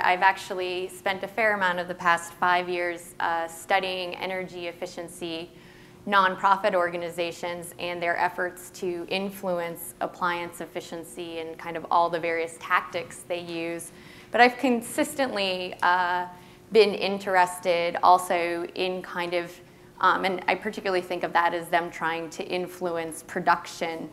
I've actually spent a fair amount of the past 5 years studying energy efficiency nonprofit organizations and their efforts to influence appliance efficiency and kind of all the various tactics they use. But I've consistently been interested also in kind of, and I particularly think of that as them trying to influence production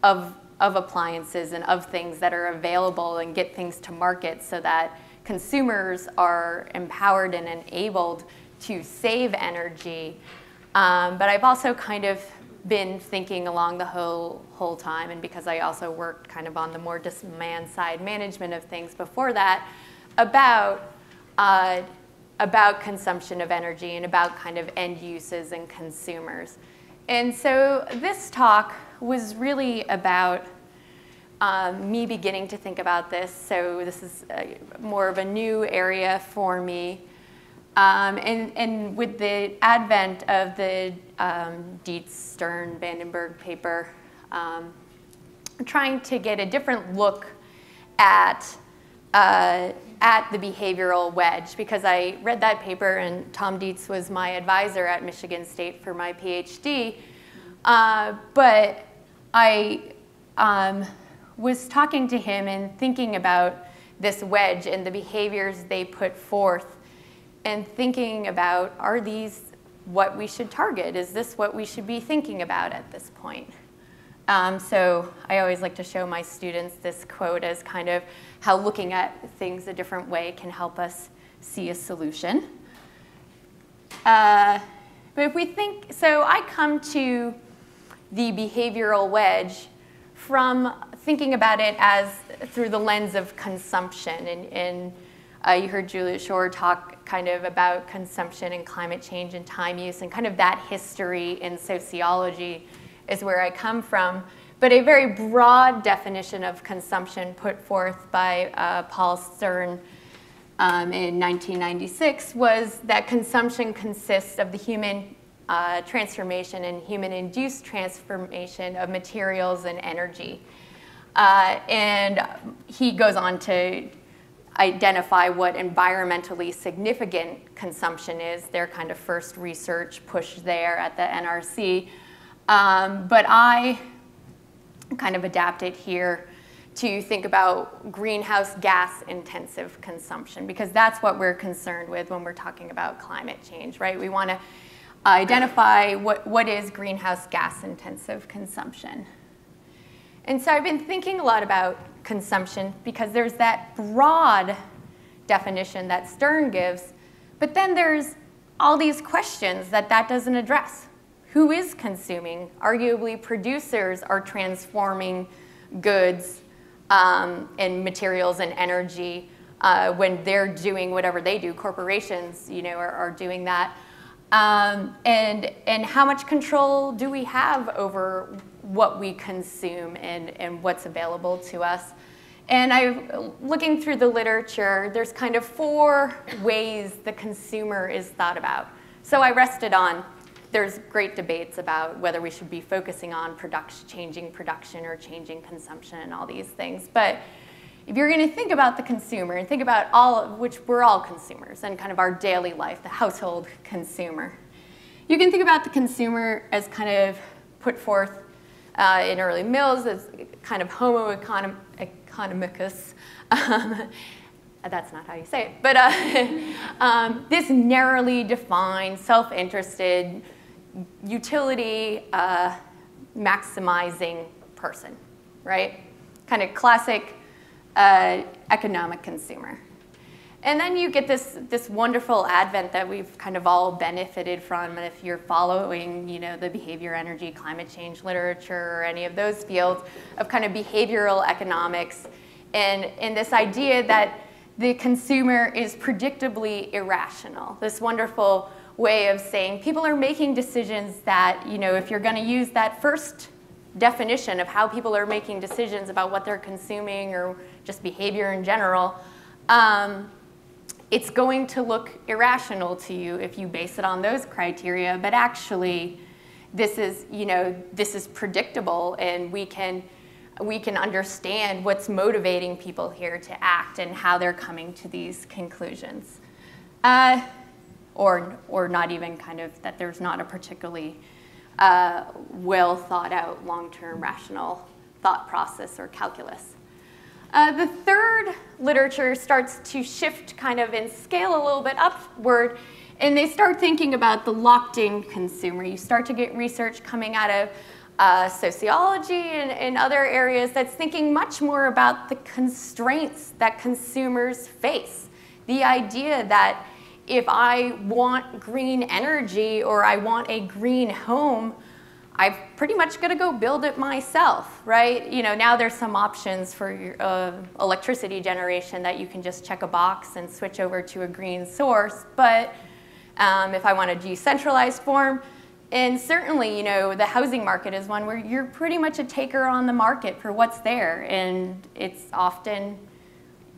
of appliances and of things that are available and get things to market so that consumers are empowered and enabled to save energy. But I've also kind of been thinking along the whole time, and because I also worked kind of on the more demand side management of things before that, about consumption of energy and about kind of end uses and consumers. And so this talk was really about me beginning to think about this. So this is more of a new area for me. And with the advent of the Dietz, Stern, Vandenberg paper, trying to get a different look at the behavioral wedge, because I read that paper and Tom Dietz was my advisor at Michigan State for my PhD. But I was talking to him and thinking about this wedge and the behaviors they put forth, and thinking about, are these what we should target? Is this what we should be thinking about at this point? So I always like to show my students this quote as kind of how looking at things a different way can help us see a solution. But if we think, so I come to the behavioral wedge from thinking about it as through the lens of consumption. And you heard Julia Shore talk kind of about consumption and climate change and time use, and kind of that history in sociology is where I come from. But a very broad definition of consumption put forth by Paul Stern in 1996 was that consumption consists of the human transformation and human-induced transformation of materials and energy. And he goes on to identify what environmentally significant consumption is, their kind of first research push there at the NRC. But I kind of adapt it here to think about greenhouse gas intensive consumption, because that's what we're concerned with when we're talking about climate change, right? We want to identify what is greenhouse gas intensive consumption. And so I've been thinking a lot about consumption because there's that broad definition that Stern gives, but then there's all these questions that doesn't address. Who is consuming? Arguably, producers are transforming goods and materials and energy when they're doing whatever they do. Corporations, are doing that. And how much control do we have over what we consume and what's available to us? And looking through the literature, there's kind of 4 ways the consumer is thought about. So I rested on, there's great debates about whether we should be focusing on changing production or changing consumption and all these things. But if you're going to think about the consumer and think about which we're all consumers and kind of our daily life, the household consumer, you can think about the consumer as kind of put forth in early Mills as kind of homo economicus. That's not how you say it, but this narrowly defined, self-interested, utility maximizing person, right? Kind of classic economic consumer. And then you get this wonderful advent that we've kind of all benefited from. And if you're following, the behavior, energy, climate change literature, or any of those fields of kind of behavioral economics, and this idea that the consumer is predictably irrational. This wonderful way of saying people are making decisions that, if you're going to use that first definition of how people are making decisions about what they're consuming or just behavior in general, it's going to look irrational to you if you base it on those criteria. But actually, this is predictable, and we can we can understand what's motivating people here to act and how they're coming to these conclusions. Or not even kind of that there's not a particularly well thought out long-term rational thought process or calculus. The third literature starts to shift kind of in scale a little bit upward, and they start thinking about the locked-in consumer. You start to get research coming out of sociology and other areas that's thinking much more about the constraints that consumers face. The idea that if I want green energy or I want a green home, I've pretty much got to go build it myself, right? You know, now there's some options for your, electricity generation that you can just check a box and switch over to a green source. But if I want a decentralized form, and certainly, you know, the housing market is one where you're pretty much a taker on the market for what's there, and it's often,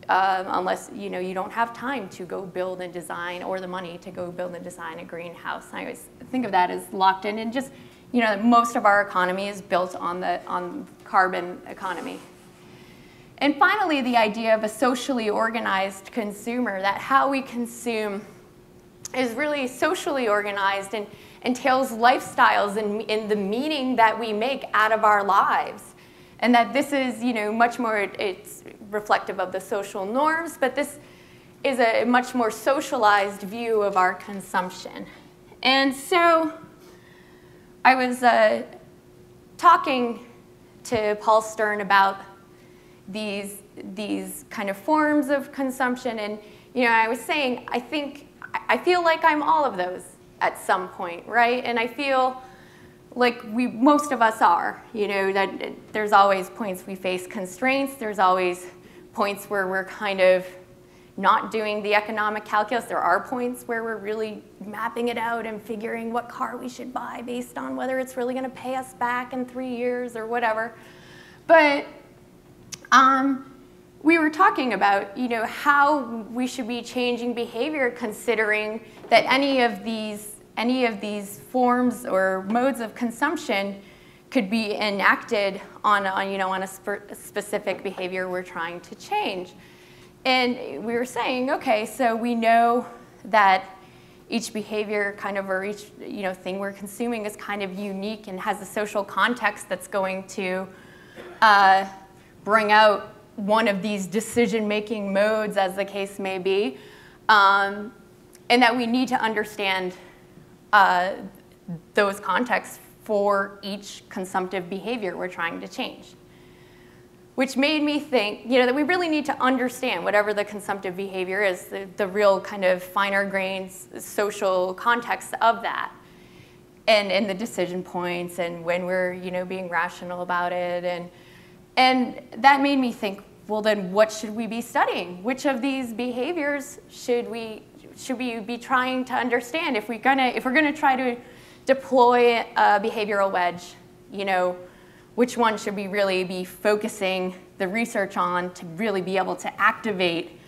unless you know you don't have time to go build and design or the money to go build and design a greenhouse. I always think of that as locked in, and just, you know, most of our economy is built on carbon economy. And finally, the idea of a socially organized consumer, that how we consume is really socially organized and entails lifestyles and the meaning that we make out of our lives. And that this is, you know, much more, it's reflective of the social norms, but this is a much more socialized view of our consumption. And so I was talking to Paul Stern about these kind of forms of consumption, and, you know, I was saying, I feel like I'm all of those at some point, right? And I feel like most of us are, you know, that there's always points we face constraints. There's always points where we're kind of not doing the economic calculus. There are points where we're really mapping it out and figuring what car we should buy based on whether it's really going to pay us back in 3 years or whatever. But we were talking about, you know, how we should be changing behavior, considering that any of these forms or modes of consumption could be enacted on a specific behavior we're trying to change. And we were saying, okay, so we know that each behavior kind of, or each, you know, thing we're consuming is kind of unique and has a social context that's going to bring out one of these decision-making modes, as the case may be, and that we need to understand those contexts for each consumptive behavior we're trying to change. Which made me think, you know, that we really need to understand whatever the consumptive behavior is, the real kind of finer grained social context of that, and the decision points, and when we're, you know, being rational about it, and that made me think, well, then what should we be studying? Which of these behaviors should we be trying to understand if we're gonna try to deploy a behavioral wedge? You know, which one should we really be focusing the research on to really be able to activate?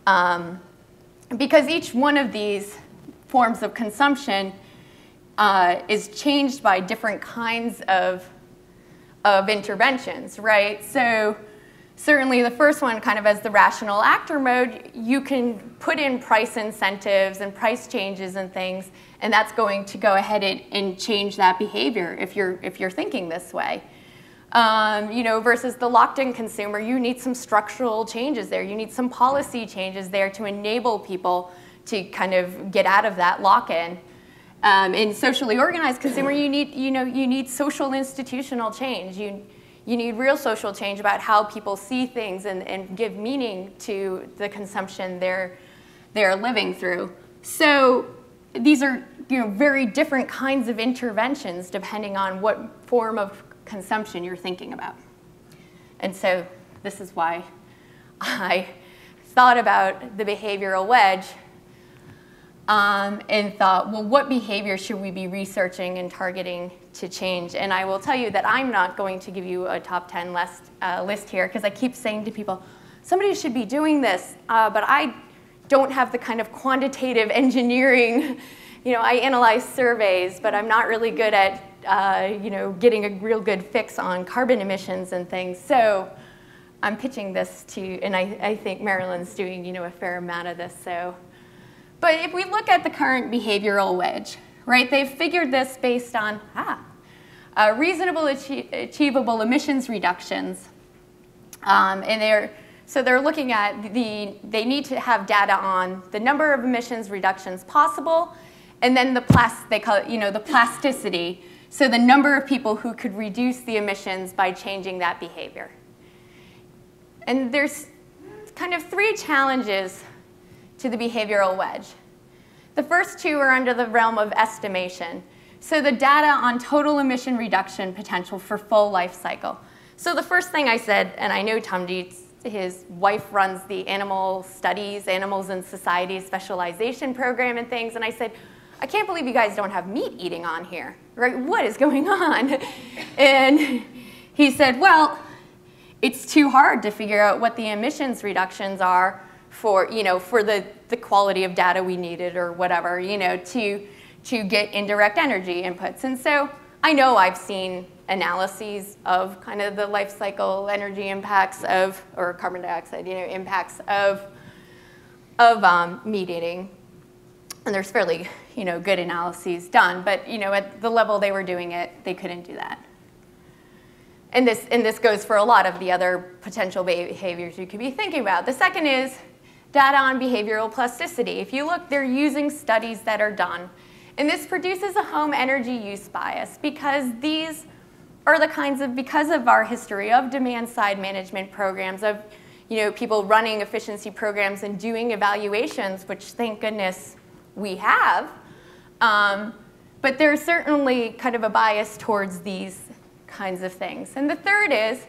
Because each one of these forms of consumption is changed by different kinds of interventions, right? So certainly the first one, kind of as the rational actor mode, you can put in price incentives and price changes and things, and that's going to go ahead and change that behavior if you're thinking this way. You know, versus the locked-in consumer, you need some structural changes there. You need some policy changes there to enable people to kind of get out of that lock-in. In socially organized consumer, you need social institutional change. You need real social change about how people see things and give meaning to the consumption they're living through. So these are, you know, very different kinds of interventions depending on what form of consumption you're thinking about. And so this is why I thought about the behavioral wedge and thought, well, what behavior should we be researching and targeting to change? And I will tell you that I'm not going to give you a top 10 list here, because I keep saying to people, somebody should be doing this, but I don't have the kind of quantitative engineering, you know, I analyze surveys, but I'm not really good at getting a real good fix on carbon emissions and things. So I'm pitching this to, and I think Maryland's doing a fair amount of this. So, but if we look at the current behavioral wedge, right, they've figured this based on reasonable achievable emissions reductions, and they're looking at they need to have data on the number of emissions reductions possible, and then they call it the plasticity, so the number of people who could reduce the emissions by changing that behavior. And there's kind of three challenges to the behavioral wedge. The first two are under the realm of estimation. So the data on total emission reduction potential for full life cycle. So the first thing I said, and I know Tom Dietz, his wife runs the animal studies, Animals in Society specialization program and things, and I said, I can't believe you guys don't have meat eating on here, right? What is going on? And he said, well, it's too hard to figure out what the emissions reductions are for the quality of data we needed or whatever, to get indirect energy inputs. And so I know I've seen analyses of kind of the life cycle energy impacts or carbon dioxide, impacts of meat eating. And there's fairly, good analyses done. But, at the level they were doing it, they couldn't do that. And this goes for a lot of the other potential behaviors you could be thinking about. The second is data on behavioral plasticity. If you look, they're using studies that are done. And this produces a home energy use bias because these are the kinds of, because of our history of demand-side management programs, of people running efficiency programs and doing evaluations, which thank goodness we have. But there's certainly kind of a bias towards these kinds of things. And the third is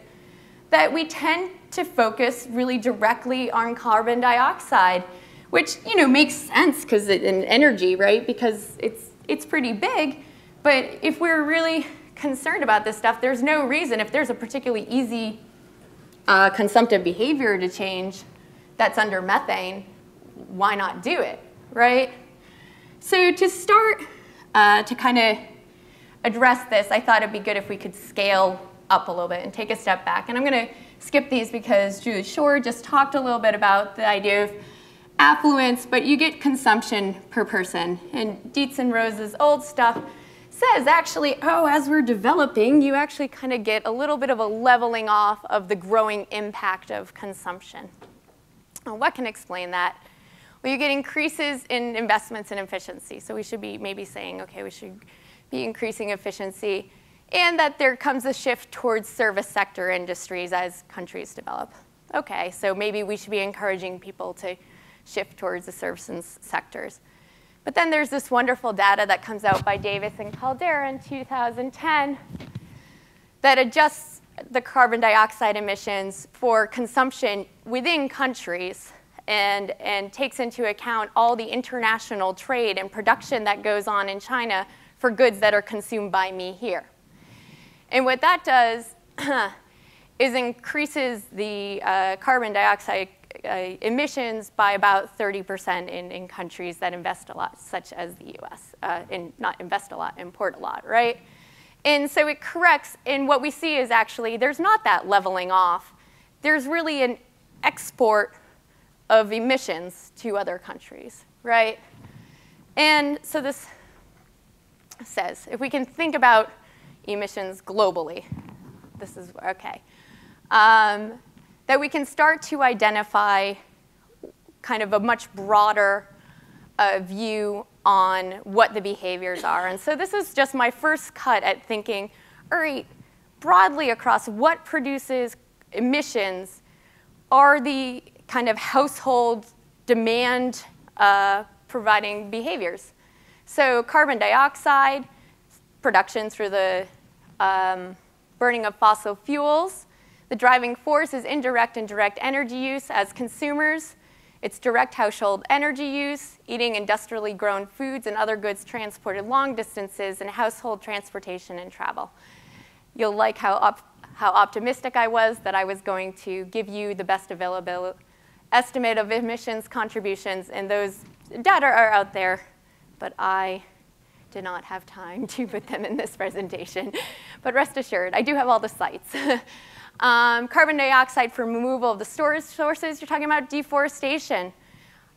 that we tend to focus really directly on carbon dioxide, which makes sense because in energy, right? Because it's pretty big. But if we're really concerned about this stuff, there's no reason, if there's a particularly easy consumptive behavior to change that's under methane, why not do it, right? So to start to kind of address this, I thought it'd be good if we could scale up a little bit and take a step back. And I'm going to skip these because Julie Shore just talked a little bit about the idea of affluence, but you get consumption per person. And Dietz and Rose's old stuff says actually, as we're developing, you actually kind of get a little bit of a leveling off of the growing impact of consumption. Well, what can explain that? Well, you get increases in investments in efficiency. So we should be maybe saying, okay, we should be increasing efficiency, and that there comes a shift towards service sector industries as countries develop. Okay, so maybe we should be encouraging people to shift towards the services sectors. But then there's this wonderful data that comes out by Davis and Caldera in 2010 that adjusts the carbon dioxide emissions for consumption within countries and takes into account all the international trade and production that goes on in China for goods that are consumed by me here. And what that does is increases the carbon dioxide emissions by about 30% in countries that invest a lot, such as the US. And not invest a lot, import a lot, right? And so it corrects, and what we see is actually there's not that leveling off. There's really an export of emissions to other countries, right? And so this says, if we can think about emissions globally, this is, okay, that we can start to identify kind of a much broader view on what the behaviors are. And so this is just my first cut at thinking, all right, broadly across what produces emissions are the kind of household demand providing behaviors. So carbon dioxide, production through the burning of fossil fuels. The driving force is indirect and direct energy use as consumers. It's direct household energy use, eating industrially grown foods and other goods transported long distances, and household transportation and travel. You'll like how optimistic I was that I was going to give you the best available estimate of emissions contributions, and those data are out there, but I did not have time to put them in this presentation. But rest assured, I do have all the sites. Carbon dioxide for removal of the storage sources. You're talking about deforestation.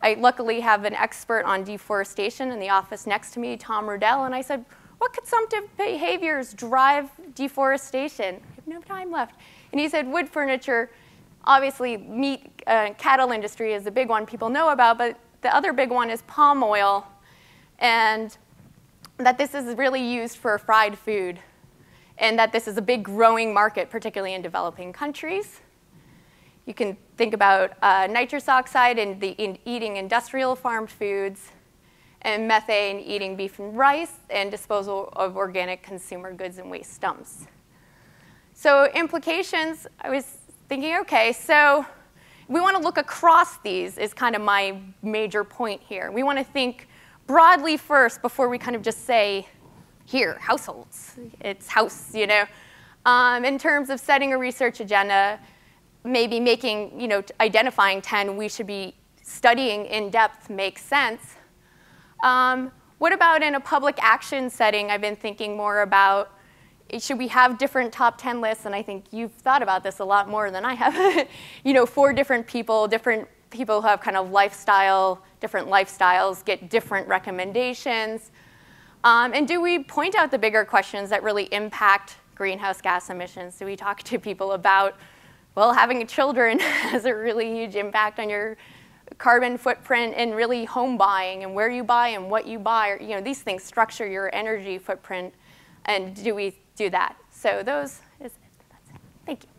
I luckily have an expert on deforestation in the office next to me, Tom Rudell, and I said, what consumptive behaviors drive deforestation? I have no time left. And he said wood furniture, obviously meat, cattle industry is a big one people know about, but the other big one is palm oil, and that this is really used for fried food, and that this is a big growing market, particularly in developing countries. You can think about nitrous oxide in eating industrial farmed foods, and methane eating beef and rice, and disposal of organic consumer goods and waste dumps. So implications, I was thinking, okay, so we want to look across these is kind of my major point here. We want to think broadly first before we kind of just say, here, households, it's house, you know. In terms of setting a research agenda, maybe making, you know, identifying 10 we should be studying in depth makes sense. What about in a public action setting? I've been thinking more about, should we have different top 10 lists? And I think you've thought about this a lot more than I have. You know, for different people who have kind of different lifestyles get different recommendations. And do we point out the bigger questions that really impact greenhouse gas emissions? Do we talk to people about, well, having children has a really huge impact on your carbon footprint, and really home buying and where you buy and what you buy, or, you know, these things structure your energy footprint, and do we do that? So that's it. Thank you.